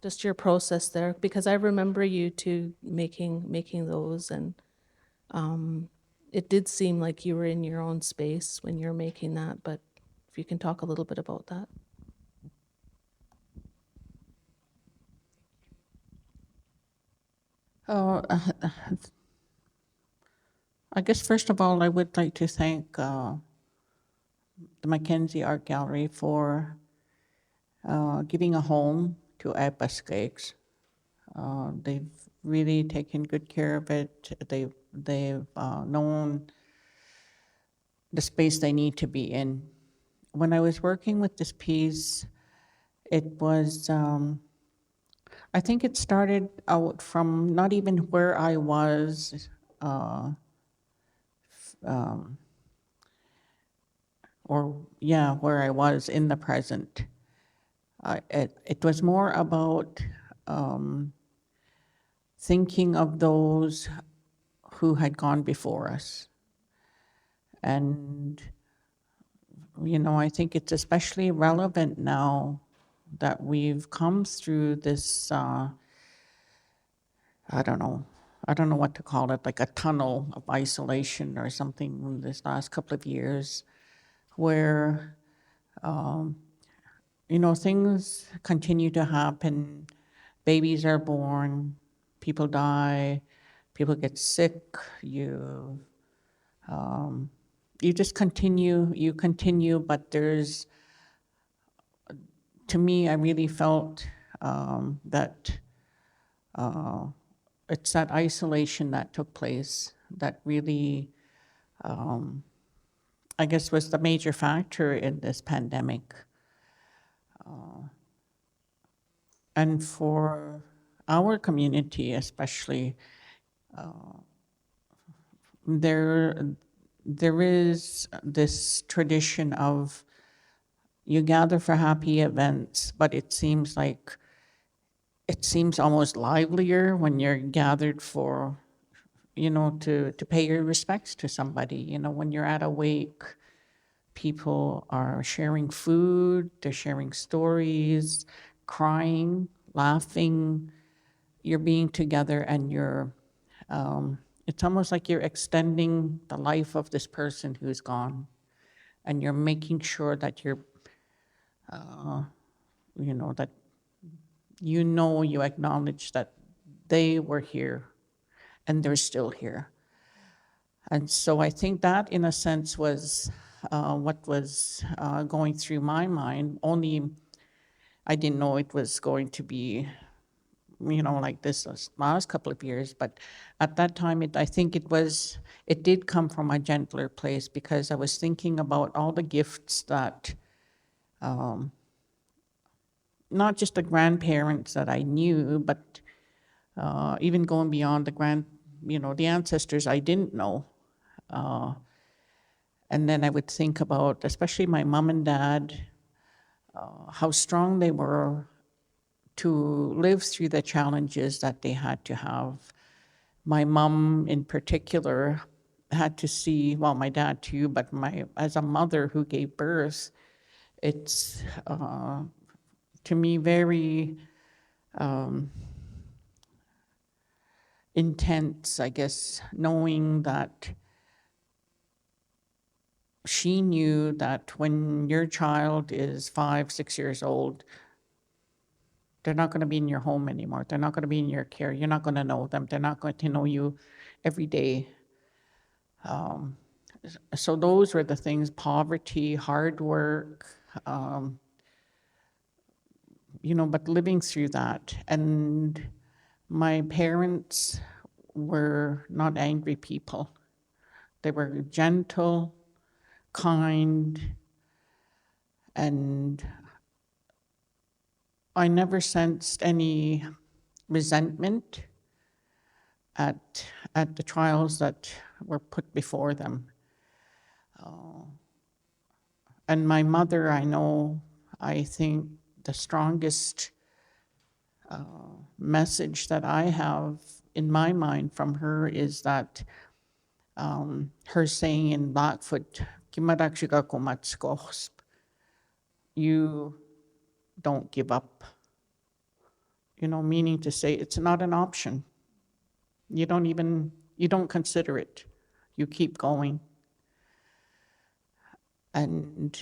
just your process there, because I remember you two making those, and it did seem like you were in your own space when you're making that, but if you can talk a little bit about that. Oh, I guess first of all, I would like to thank the Mackenzie Art Gallery for giving a home to Epaskeks. They've really taken good care of it. They've known the space they need to be in. When I was working with this piece, it was, I think it started out from not even where I was, where I was in the present. It was more about thinking of those who had gone before us. And, you know, I think it's especially relevant now that we've come through this, I don't know what to call it, like a tunnel of isolation or something this last couple of years, where, you know, things continue to happen. Babies are born, people die, people get sick, you just continue, but there's, to me, I really felt that it's that isolation that took place that really, I guess, was the major factor in this pandemic. And for our community especially, there is this tradition of you gather for happy events, but it seems almost livelier when you're gathered for, you know, to pay your respects to somebody. You know, when you're at a wake, people are sharing food, they're sharing stories, crying, laughing. You're being together, and you're, it's almost like you're extending the life of this person who's gone, and you're making sure that you're, you acknowledge that they were here and they're still here. And so I think that, in a sense, was what was going through my mind, only I didn't know it was going to be, you know, like this last couple of years. But at that time, I think it did come from a gentler place, because I was thinking about all the gifts that, not just the grandparents that I knew, but even going beyond the ancestors I didn't know. And then I would think about, especially my mom and dad, how strong they were to live through the challenges that they had to have. My mom in particular had to see, well, my dad too, but as a mother who gave birth, it's to me very intense, I guess, knowing that she knew that when your child is 5, 6 years old, they're not going to be in your home anymore. They're not going to be in your care. You're not going to know them. They're not going to know you every day. So those were the things: poverty, hard work, but living through that. And my parents were not angry people. They were gentle, kind, and I never sensed any resentment at the trials that were put before them. And my mother, I think the strongest message that I have in my mind from her is that her saying in Blackfoot, you don't give up. Meaning to say it's not an option. You don't consider it. You keep going. And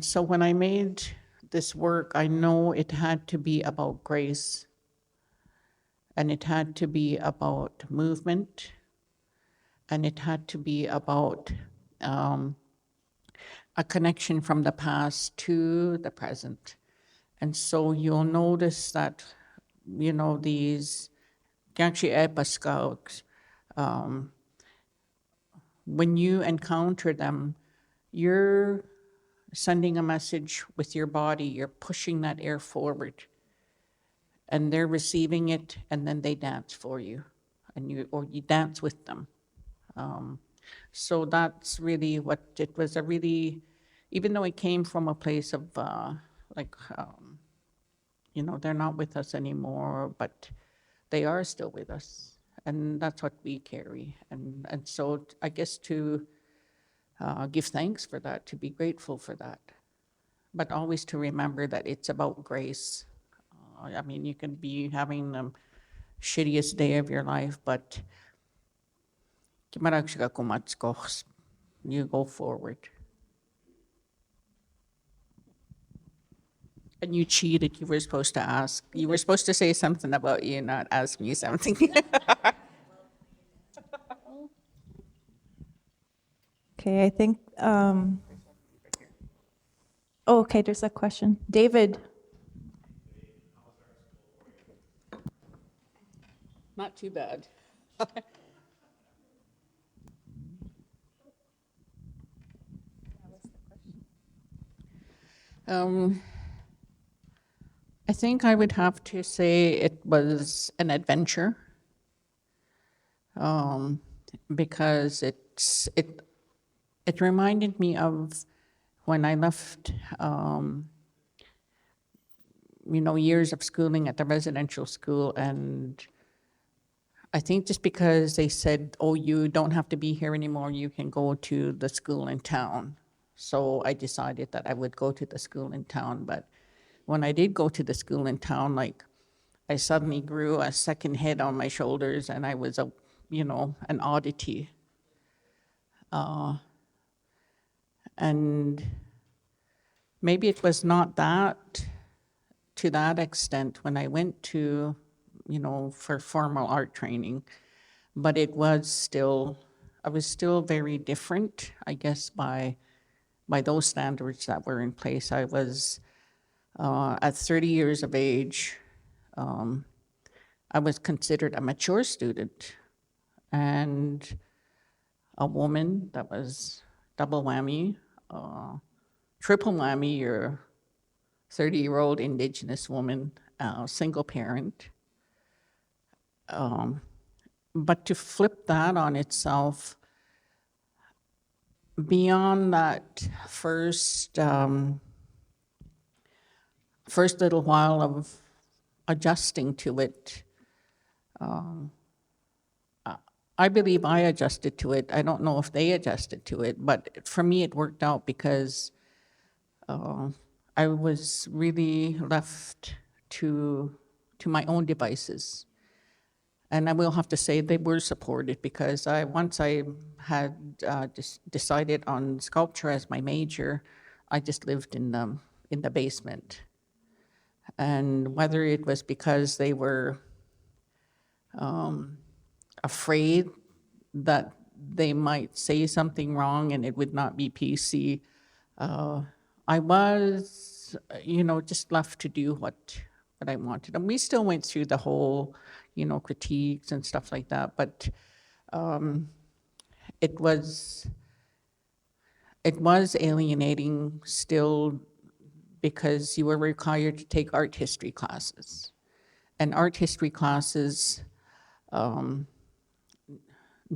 so when I made this work, I know it had to be about grace, and it had to be about movement, and it had to be about a connection from the past to the present. And so you'll notice that, you know, these Gangshi Epa Scouts, when you encounter them, you're sending a message with your body, you're pushing that air forward. And they're receiving it, and then they dance for you, or you dance with them. So that's really what it was. A really, even though it came from a place of you know, they're not with us anymore, but they are still with us, and that's what we carry. And so I guess to give thanks for that, to be grateful for that, but always to remember that it's about grace. I mean, you can be having the shittiest day of your life, but you go forward. And you cheated. You were supposed to ask. You were supposed to say something about you, not ask me something. Okay, I think, oh, okay, there's a question. David, Not too bad. I think I would have to say it was an adventure, because it reminded me of when I left, you know, years of schooling at the residential school, and I think just because they said, oh, you don't have to be here anymore, you can go to the school in town. So I decided that I would go to the school in town. But when I did go to the school in town, like, I suddenly grew a second head on my shoulders, and I was you know, an oddity. And maybe it was not that, to that extent, when I went to, you know, for formal art training, but it was still, I was still very different, I guess, by those standards that were in place. I was, at 30 years of age, I was considered a mature student, and a woman that was double whammy, triple whammy. You're a 30-year-old Indigenous woman, single parent. But to flip that on itself, beyond that first little while of adjusting to it, I believe I adjusted to it. I don't know if they adjusted to it, but for me it worked out because I was really left to my own devices. And I will have to say they were supported, because once I had decided on sculpture as my major, I just lived in the basement. And whether it was because they were afraid that they might say something wrong and it would not be PC, I was, you know, just left to do what I wanted. And we still went through the whole, you know, critiques and stuff like that, but it was alienating still, because you were required to take art history classes. And art history classes, the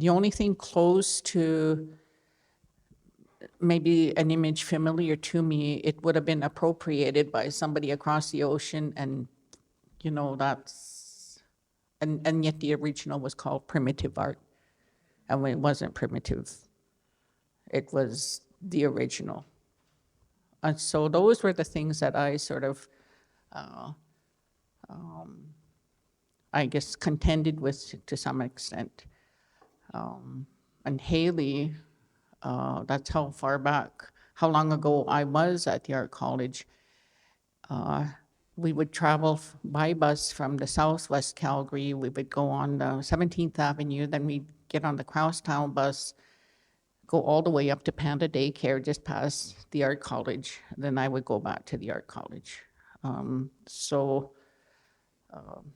only thing close to maybe an image familiar to me, it would have been appropriated by somebody across the ocean, and, you know, and yet the original was called primitive art. And when it wasn't primitive, it was the original. And so those were the things that I sort of, I guess, contended with to some extent. And Haley, that's how far back, how long ago I was at the art college. We would travel by bus from the Southwest Calgary. We would go on the 17th Avenue, then we'd get on the Crosstown bus, go all the way up to Panda Daycare, just past the art college. Then I would go back to the art college. So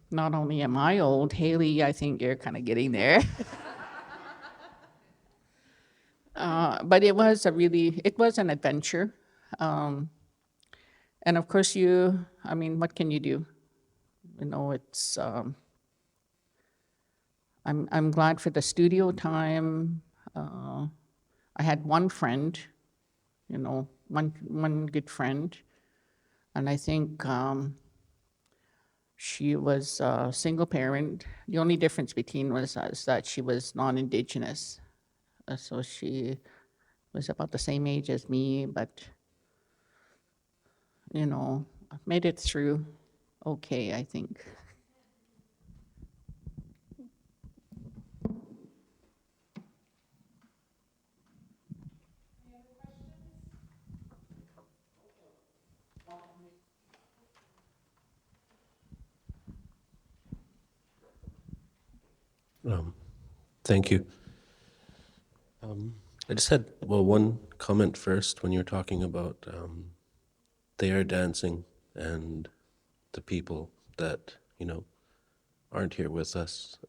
not only am I old, Haley, I think you're kind of getting there. But it was an adventure. And of course I mean, what can you do? You know, I'm glad for the studio time. I had one friend, you know, one good friend, and I think she was a single parent. The only difference between us is that she was non-Indigenous, so she was about the same age as me, but you know, I've made it through okay, I think. Thank you. I just had, well, one comment first when you were talking about they are dancing and the people that, you know, aren't here with us.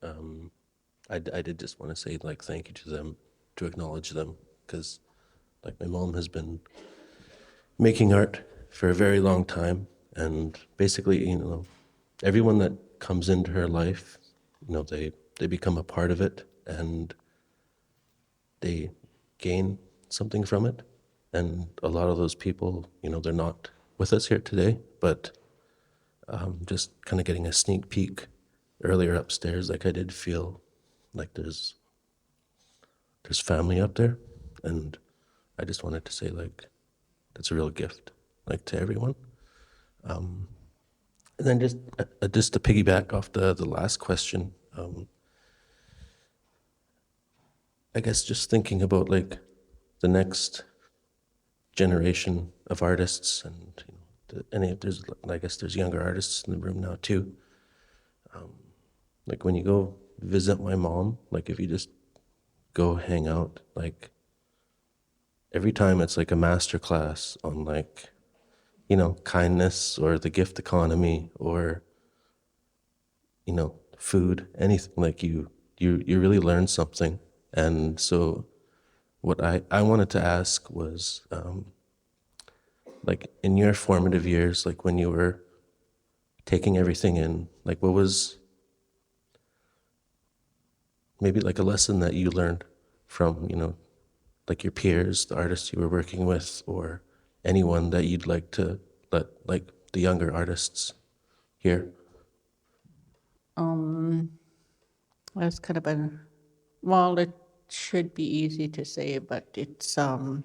I did just want to say, like, thank you to them, to acknowledge them, because, like, my mom has been making art for a very long time, and basically, you know, everyone that comes into her life, you know, they become a part of it, and they gain something from it. And a lot of those people, you know, they're not with us here today, but just kind of getting a sneak peek earlier upstairs, like I did feel like there's family up there. And I just wanted to say, like, that's a real gift, like, to everyone. And then just to piggyback off the last question, I guess just thinking about, like, the next generation of artists, and, you know, I guess there's younger artists in the room now too. Like, when you go visit my mom, like, if you just go hang out, like, every time it's like a master class on, like, you know, kindness or the gift economy or, you know, food, anything. Like, you really learn something. And so what I wanted to ask was, like, in your formative years, like, when you were taking everything in, like, what was maybe like a lesson that you learned from, you know, like, your peers, the artists you were working with, or anyone that you'd like to let, like, the younger artists hear? That's kind of well, it should be easy to say, but it's, I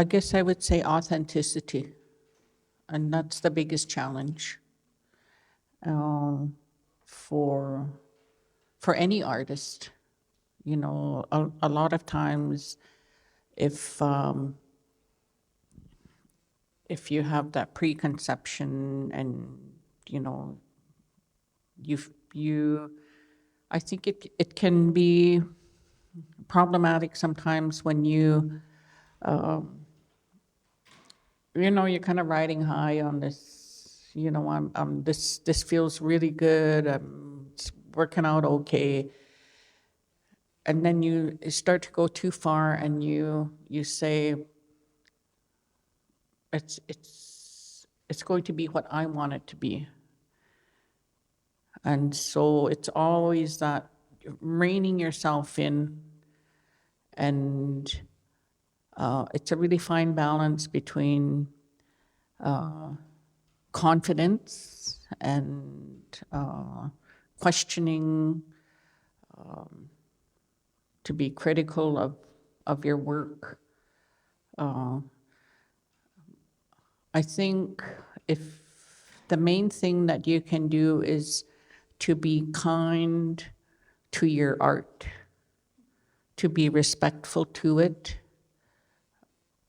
guess I would say authenticity, and that's the biggest challenge for any artist. You know, a lot of times, if you have that preconception, and you know, I think it can be problematic sometimes when you know, you're kind of riding high on this, you know, this feels really good, it's working out okay. And then you start to go too far, and you say, it's going to be what I want it to be. And so it's always that reining yourself in, and it's a really fine balance between confidence and questioning, to be critical of your work. I think if the main thing that you can do is to be kind to your art, to be respectful to it,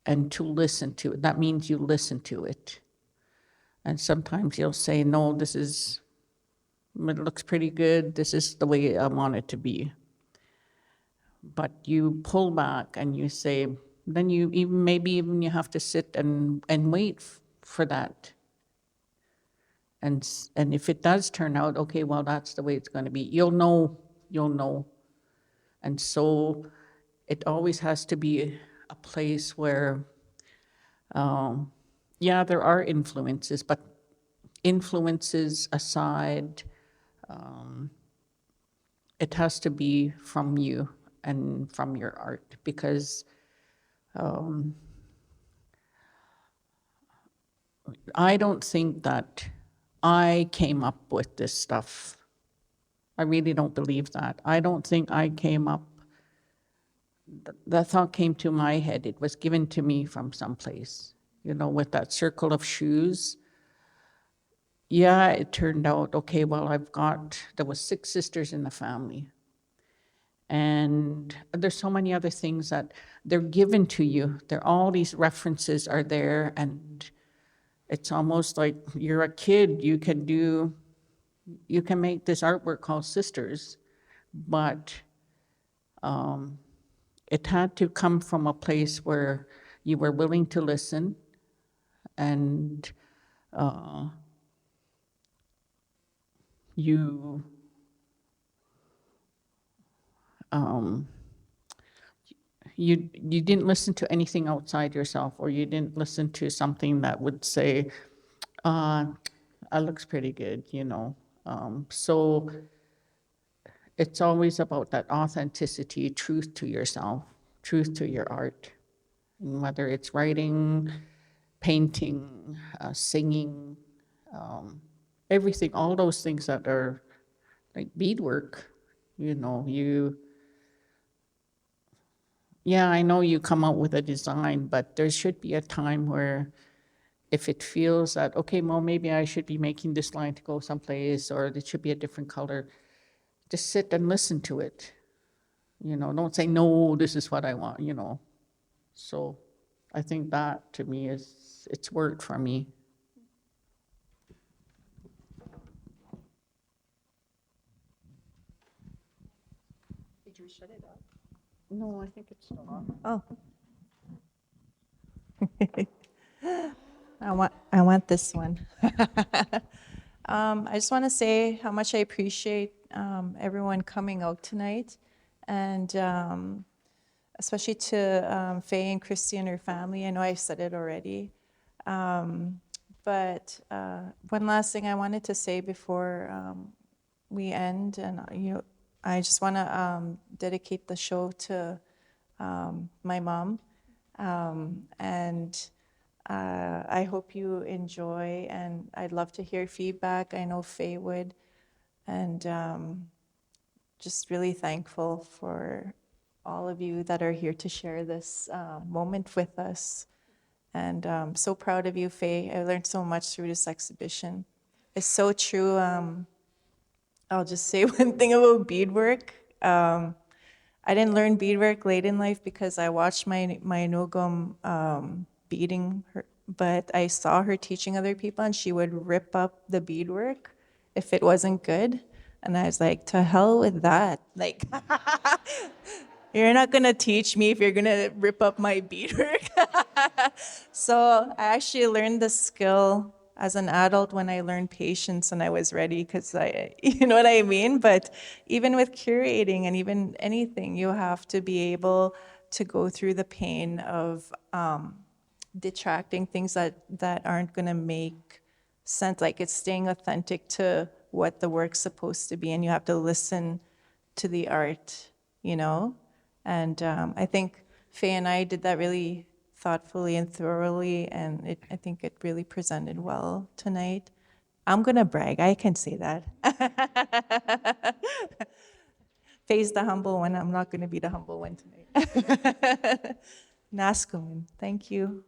and to listen to it. That means you listen to it. And sometimes you'll say, no, it looks pretty good. This is the way I want it to be. but you pull back and you say, then you even, maybe even you have to sit and wait for that. And if it does turn out, okay, well, that's the way it's going to be, you'll know. And so it always has to be a place where, yeah, there are influences, but influences aside, it has to be from you and from your art, because I don't think that I came up with this stuff. I really don't believe that. I don't think I came up, that thought came to my head. It was given to me from someplace, with that circle of shoes. Yeah, it turned out, okay, well, there was 6 sisters in the family. And there's so many other things that they're given to you. All these references are there, and it's almost like you're a kid. You can make this artwork called Sisters, but it had to come from a place where you were willing to listen, and you you didn't listen to anything outside yourself, or you didn't listen to something that would say, that looks pretty good, So it's always about that authenticity, truth to yourself, truth to your art. And whether it's writing, painting, singing, everything, all those things that are like beadwork, yeah, I know you come out with a design, but there should be a time where if it feels that, okay, well, maybe I should be making this line to go someplace, or it should be a different color, just sit and listen to it. Don't say, no, this is what I want, So I think that to me it's worked for me. Did you shut it up? No, I think it's still on. Oh. I want this one. I just want to say how much I appreciate everyone coming out tonight, and especially to Faye and Christy and her family. I know I've said it already, but one last thing I wanted to say before we end, and I just want to dedicate the show to my mom, and I hope you enjoy, and I'd love to hear feedback. I know Faye would, and just really thankful for all of you that are here to share this moment with us. And so proud of you, Faye. I learned so much through this exhibition. It's so true. I'll just say one thing about beadwork. I didn't learn beadwork late in life because I watched my Nogum beading her, but I saw her teaching other people, and she would rip up the beadwork if it wasn't good. And I was like, to hell with that. Like, you're not gonna teach me if you're gonna rip up my beadwork. So I actually learned the skill as an adult when I learned patience and I was ready, because you know what I mean? But even with curating and even anything, you have to be able to go through the pain of detracting things that aren't gonna make sense. Like, it's staying authentic to what the work's supposed to be, and you have to listen to the art, And I think Faye and I did that really thoughtfully and thoroughly, and I think it really presented well tonight. I'm gonna brag, I can say that. Faye's the humble one, I'm not gonna be the humble one tonight. Nascuman, thank you.